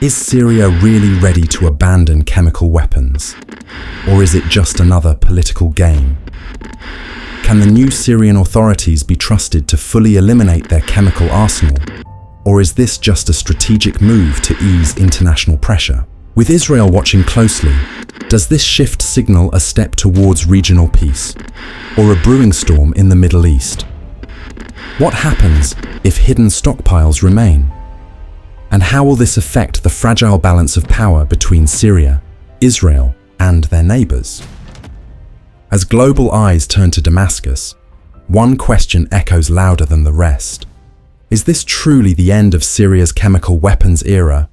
Is Syria really ready to abandon chemical weapons? Or is it just another political game? Can the new Syrian authorities be trusted to fully eliminate their chemical arsenal? Or is this just a strategic move to ease international pressure? With Israel watching closely, does this shift signal a step towards regional peace, or a brewing storm in the Middle East? What happens if hidden stockpiles remain? And how will this affect the fragile balance of power between Syria, Israel, and their neighbors? As global eyes turn to Damascus, one question echoes louder than the rest. Is this truly the end of Syria's chemical weapons era,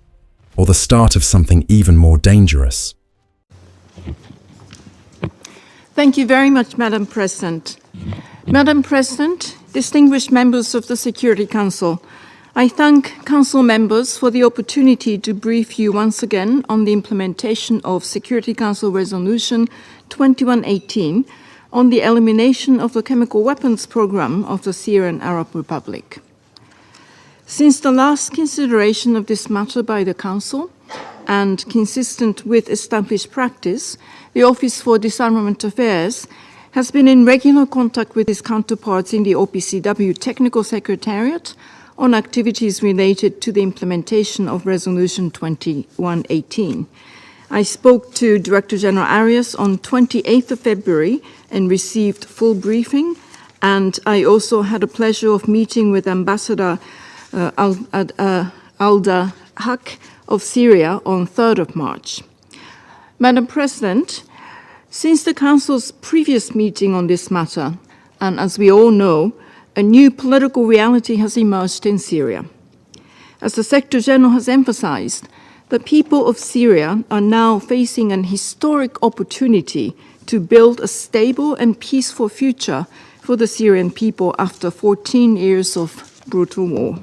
or the start of something even more dangerous? Thank you very much, Madam President. Madam President, distinguished members of the Security Council, I thank Council members for the opportunity to brief you once again on the implementation of Security Council Resolution 2118 on the elimination of the chemical weapons program of the Syrian Arab Republic. Since the last consideration of this matter by the Council, and consistent with established practice, the Office for Disarmament Affairs has been in regular contact with its counterparts in the OPCW Technical Secretariat on activities related to the implementation of Resolution 2118. I spoke to Director General Arias on 28th of February and received full briefing, and I also had the pleasure of meeting with Ambassador Alda Haq of Syria on 3rd of March. Madam President, since the Council's previous meeting on this matter, and as we all know, a new political reality has emerged in Syria. As the Secretary General has emphasized, the people of Syria are now facing an historic opportunity to build a stable and peaceful future for the Syrian people after 14 years of brutal war.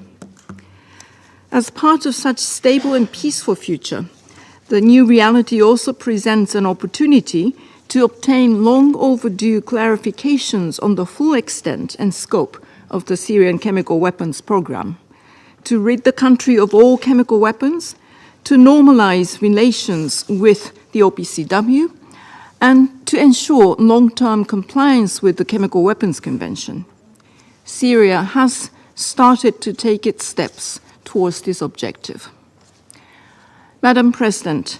As part of such stable and peaceful future, the new reality also presents an opportunity to obtain long overdue clarifications on the full extent and scope of the Syrian chemical weapons program, to rid the country of all chemical weapons, to normalize relations with the OPCW, and to ensure long-term compliance with the Chemical Weapons Convention. Syria has started to take its steps towards this objective. Madam President,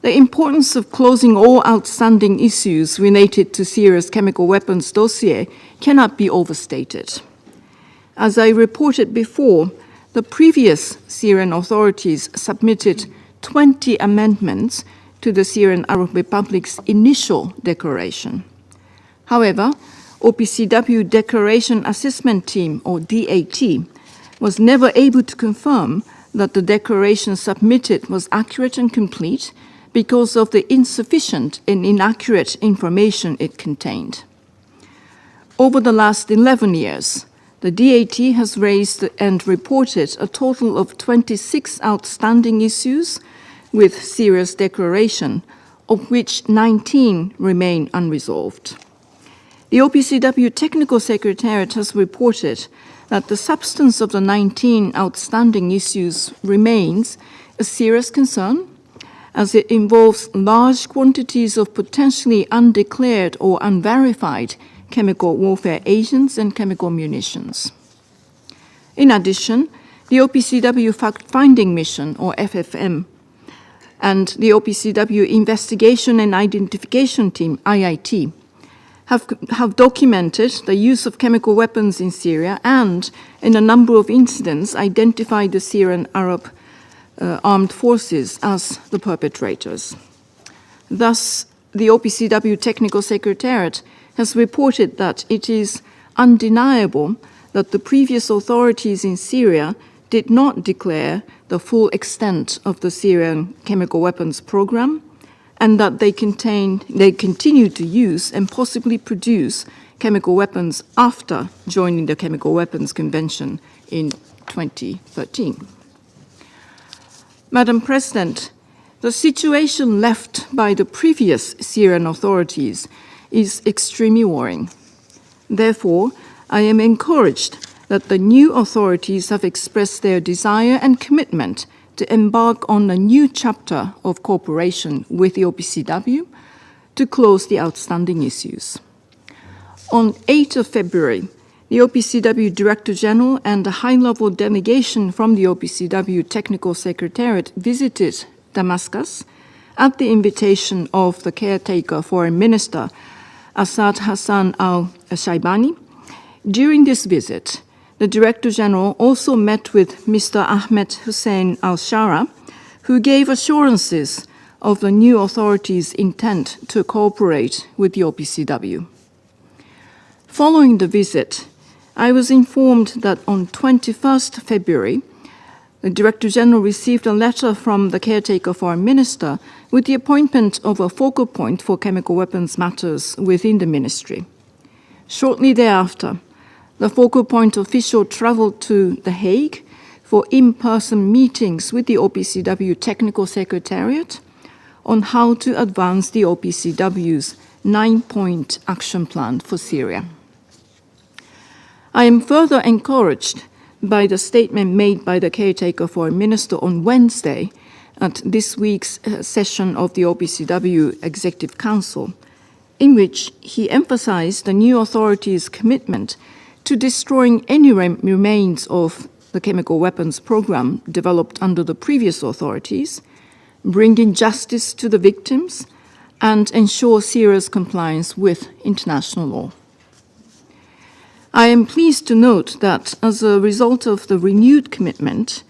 the importance of closing all outstanding issues related to Syria's chemical weapons dossier cannot be overstated. As I reported before, the previous Syrian authorities submitted 20 amendments to the Syrian Arab Republic's initial declaration. However, OPCW Declaration Assessment Team, or DAT, was never able to confirm that the declaration submitted was accurate and complete because of the insufficient and inaccurate information it contained. Over the last 11 years, the DAT has raised and reported a total of 26 outstanding issues with Syria's declaration, of which 19 remain unresolved. The OPCW Technical Secretariat has reported that the substance of the 19 outstanding issues remains a serious concern, as it involves large quantities of potentially undeclared or unverified chemical warfare agents and chemical munitions. In addition, the OPCW Fact-Finding Mission, or FFM, and the OPCW Investigation and Identification Team, IIT, have documented the use of chemical weapons in Syria and, in a number of incidents, identified the Syrian Arab armed forces as the perpetrators. Thus, the OPCW Technical Secretariat has reported that it is undeniable that the previous authorities in Syria did not declare the full extent of the Syrian chemical weapons program, and that they continue to use and possibly produce chemical weapons after joining the Chemical Weapons Convention in 2013. Madam President, the situation left by the previous Syrian authorities is extremely worrying. Therefore, I am encouraged that the new authorities have expressed their desire and commitment to embark on a new chapter of cooperation with the OPCW to close the outstanding issues. On 8th of February, the OPCW Director General and a high-level delegation from the OPCW Technical Secretariat visited Damascus at the invitation of the caretaker Foreign Minister Assad Hassan al-Shaibani. During this visit, the Director General also met with Mr. Ahmed Hussein al-Shara, who gave assurances of the new authorities' intent to cooperate with the OPCW. Following the visit, I was informed that on 21st February, the Director General received a letter from the caretaker Foreign Minister with the appointment of a focal point for chemical weapons matters within the ministry. Shortly thereafter, the focal point official traveled to The Hague for in-person meetings with the OPCW Technical Secretariat on how to advance the OPCW's 9-point action plan for Syria. I am further encouraged by the statement made by the caretaker Foreign Minister on Wednesday at this week's session of the OPCW Executive Council, in which he emphasized the new authorities' commitment to destroying any remains of the chemical weapons program developed under the previous authorities, bringing justice to the victims, and ensure Syria's compliance with international law. I am pleased to note that as a result of the renewed commitment,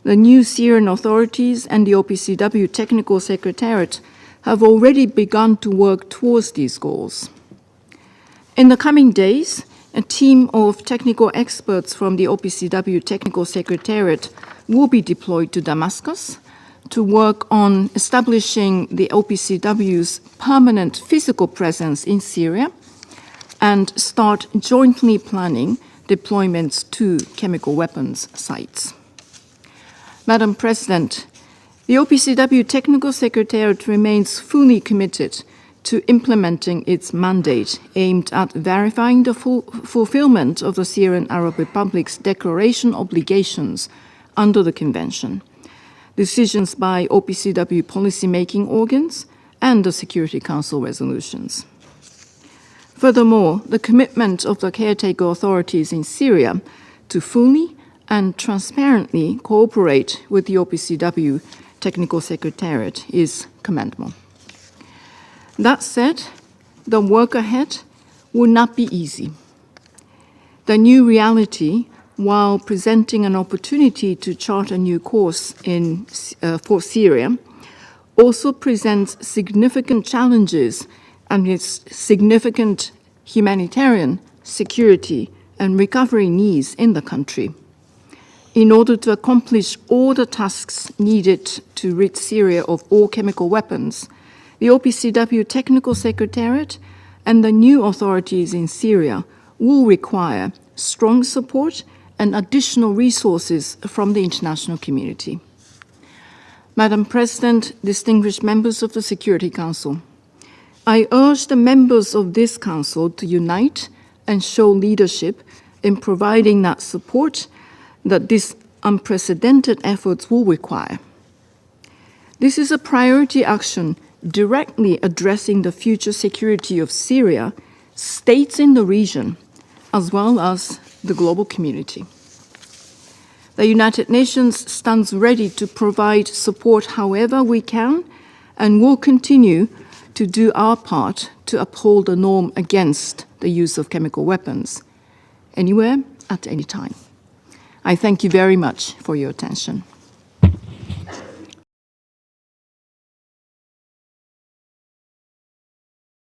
the new Syrian authorities and the OPCW Technical Secretariat have already begun to work towards these goals. In the coming days, a team of technical experts from the OPCW Technical Secretariat will be deployed to Damascus to work on establishing the OPCW's permanent physical presence in Syria and start jointly planning deployments to chemical weapons sites. Madam President, the OPCW Technical Secretariat remains fully committed to implementing its mandate aimed at verifying the fulfillment of the Syrian Arab Republic's declaration obligations under the Convention, decisions by OPCW policymaking organs, and the Security Council resolutions. Furthermore, the commitment of the caretaker authorities in Syria to fully and transparently cooperate with the OPCW Technical Secretariat is commendable. That said, the work ahead will not be easy. The new reality, while presenting an opportunity to chart a new course for Syria, also presents significant challenges amidst significant humanitarian, security, and recovery needs in the country. In order to accomplish all the tasks needed to rid Syria of all chemical weapons, the OPCW Technical Secretariat and the new authorities in Syria will require strong support and additional resources from the international community. Madam President, distinguished members of the Security Council, I urge the members of this Council to unite and show leadership in providing that support that these unprecedented efforts will require. This is a priority action directly addressing the future security of Syria, states in the region, as well as the global community. The United Nations stands ready to provide support however we can and will continue to do our part to uphold the norm against the use of chemical weapons, anywhere, at any time. I thank you very much for your attention.